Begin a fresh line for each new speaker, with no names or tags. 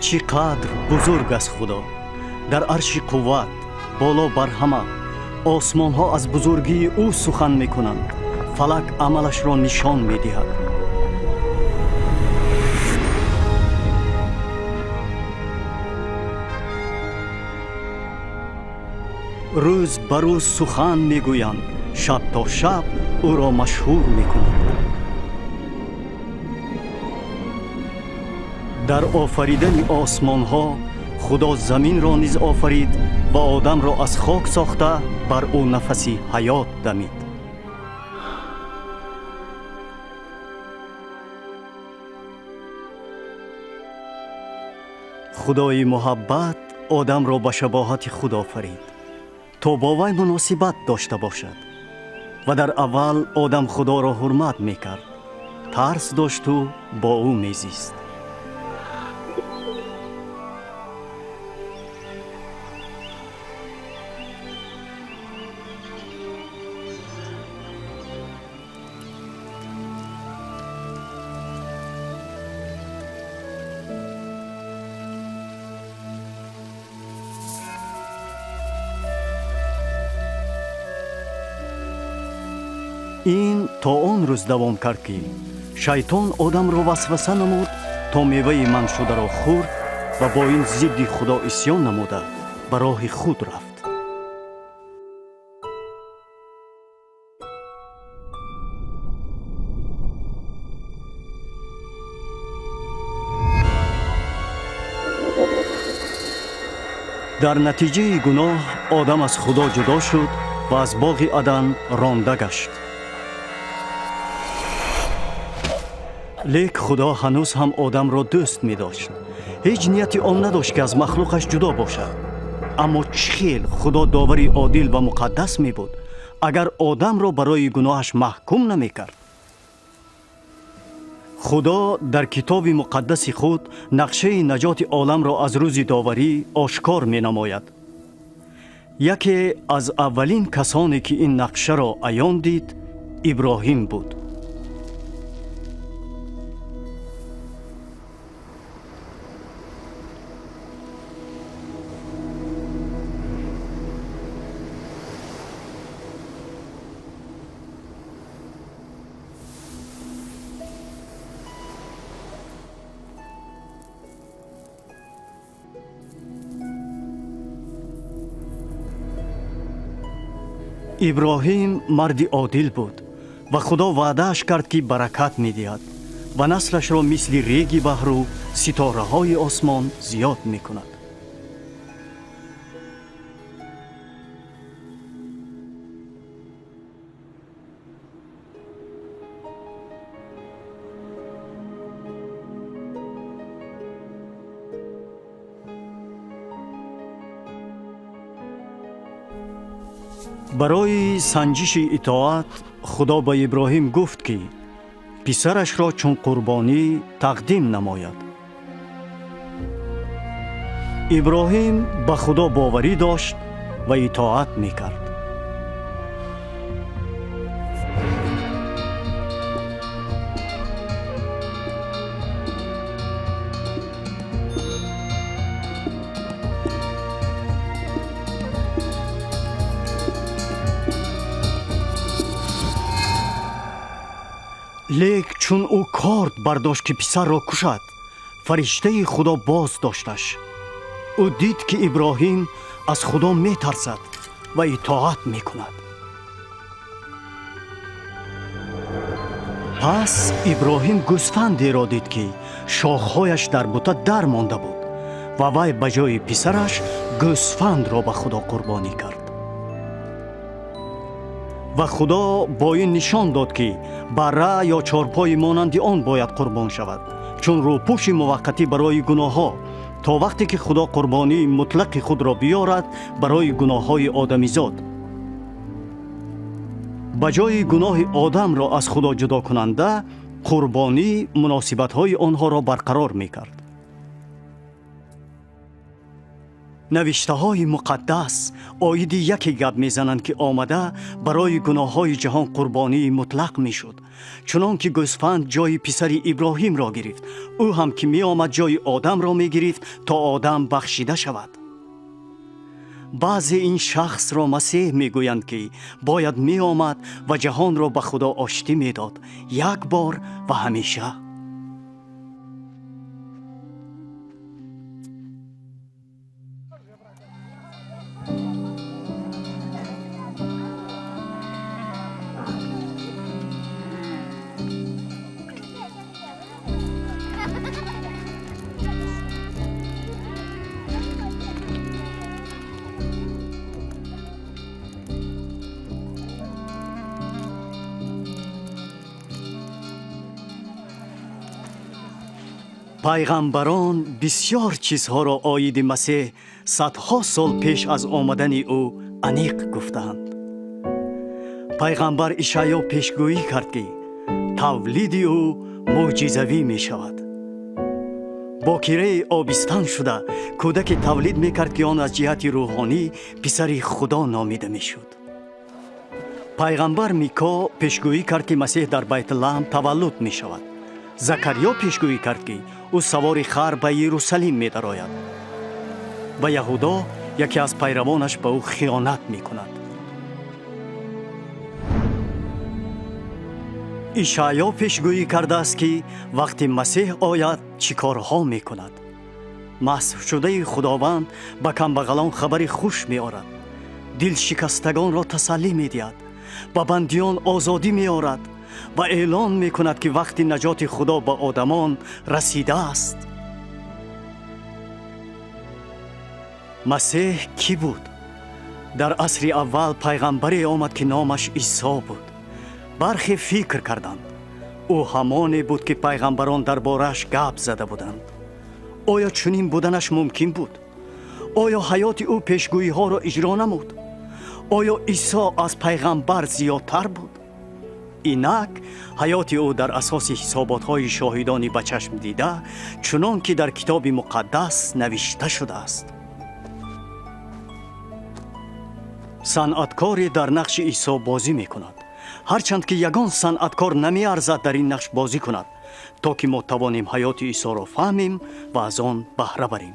چی قدر بزرگ است خدا. در عرش قوت بالا بر همه، آسمان ها از بزرگی او سخن می کنند، فلک عملش را نشان می دهد. روز بر روز سخن می گویند، شب تا شب او را مشهور می کنند. در آفریدن آسمان ها خدا زمین را نیز آفرید و آدم را از خاک ساخته بر او نفسی حیات دمید. خدای محبت آدم را به شباهت خود آفرید تا با وی مناسبت داشته باشد و در اول آدم خدا را حرمت میکرد، ترس داشت و با او میزیست. این تا آن روز دوام کرد که شیطان آدم را وسوسه نمود تا میوه منع شده را خورد و با این ضد خدا عصیان نموده به راه خود رفت. در نتیجه گناه آدم از خدا جدا شد و از باغ عدن رانده گشت. لیک خدا هنوز هم آدم را دوست می داشت. هیچ نیتی آن نداشت که از مخلوقش جدا باشد. اما چخیل خدا داوری عادل و مقدس می بود اگر آدم را برای گناهش محکوم نمی کرد. خدا در کتاب مقدس خود نقشه نجات عالم را از روز داوری آشکار می نماید. یکی از اولین کسانی که این نقشه را عیان دید ابراهیم بود. ابراهیم مردی عادل بود و خدا وعدهش کرد که برکت می دهد و نسلش را مثل ریگ بحر و ستاره های آسمان زیاد می کند. برای سنجش اطاعت خدا با ابراهیم گفت که پسرش را چون قربانی تقدیم نماید. ابراهیم به خدا باوری داشت و اطاعت میکرد. لیک چون او کارد برداشت که پسر را کشد، فرشته خدا باز داشتش. او دید که ابراهیم از خدا می ترسد و اطاعت می کند. پس ابراهیم گوسفندی را دید که شاخهایش در بوته در مانده بود و وی به جای پسرش گوسفند را به خدا قربانی کرد. و خدا با این نشان داد که بره یا چارپای مانند آن باید قربان شود، چون روپوش موقتی برای گناه ها، تا وقتی که خدا قربانی مطلق خود را بیارد برای گناه های آدمیزاد. بجای گناه آدم را از خدا جدا کننده، قربانی مناسبت های آنها را برقرار می کرد. навиштаҳои муқаддас оиди яке гап мезананд ки омада барои гуноҳҳои ҷаҳон қурбонии мутлақ мешуд, чунон ки гӯсфанд ҷои писари иброҳимро гирифт, ӯ ҳам ки меомад ҷои одамро мегирифт то одам бахшида шавад. баъзе ин шахсро масеҳ мегӯянд ки бояд меомад ва ҷаҳонро ба худо оштӣ медод, як бор ва ҳамеша. пайғамбарон бисёр чизҳоро оиди масеҳ садҳо сол пеш аз омадани ӯ аниқ гуфтаанд. пайғамбар ишаъё пешгӯӣ кард ки тавлиди ӯ мӯъҷизавӣ мешавад. бокираи обистан шуда кӯдаке тавлид мекард ки он аз ҷиҳати рӯҳонӣ писари худо номида мешуд. пайғамбар Мико пешгӯӣ кард ки масеҳ дар Байтулаҳм таваллуд мешавад. Закарьё пешгӯӣ кард ки ӯ савори хар ба Иерусалим медарояд ва Яҳудо яке аз пайравонаш ба ӯ хиёнат мекунад. ишаъё пешгӯӣ кардааст ки вақти масеҳ ояд чӣ корҳо мекунад. масҳшудаи худованд ба камбағалон хабари хуш меорад, дилшикастагонро тасаллӣ медиҳад, ба бандиён озодӣ меорад ва эълон мекунад ки вақти наҷоти худо ба одамон расидааст. масеҳ кӣ буд? дар асри аввал пайғамбаре омад ки номаш Исо буд. бархе фикр карданд ӯ ҳамоне буд ки пайғамбарон дар борааш гап зада буданд. оё чунин буданаш мумкин буд? оё ҳаёти ӯ пешгӯиҳоро иҷро намуд? оё Исо аз пайғамбар зиёдтар буд? инак ҳаёти ӯ дар асоси ҳисоботҳои шоҳидони ба чашм дида, чунон ки дар китоби муқаддас навишта шудааст. санъаткоре дар нақши Исо бозӣ мекунад, ҳарчанд ки ягон санъаткор намеарзад дар ин нақш бозӣ кунад, то ки мо тавонем ҳаёти Исоро фаҳмем ва аз он баҳра барем.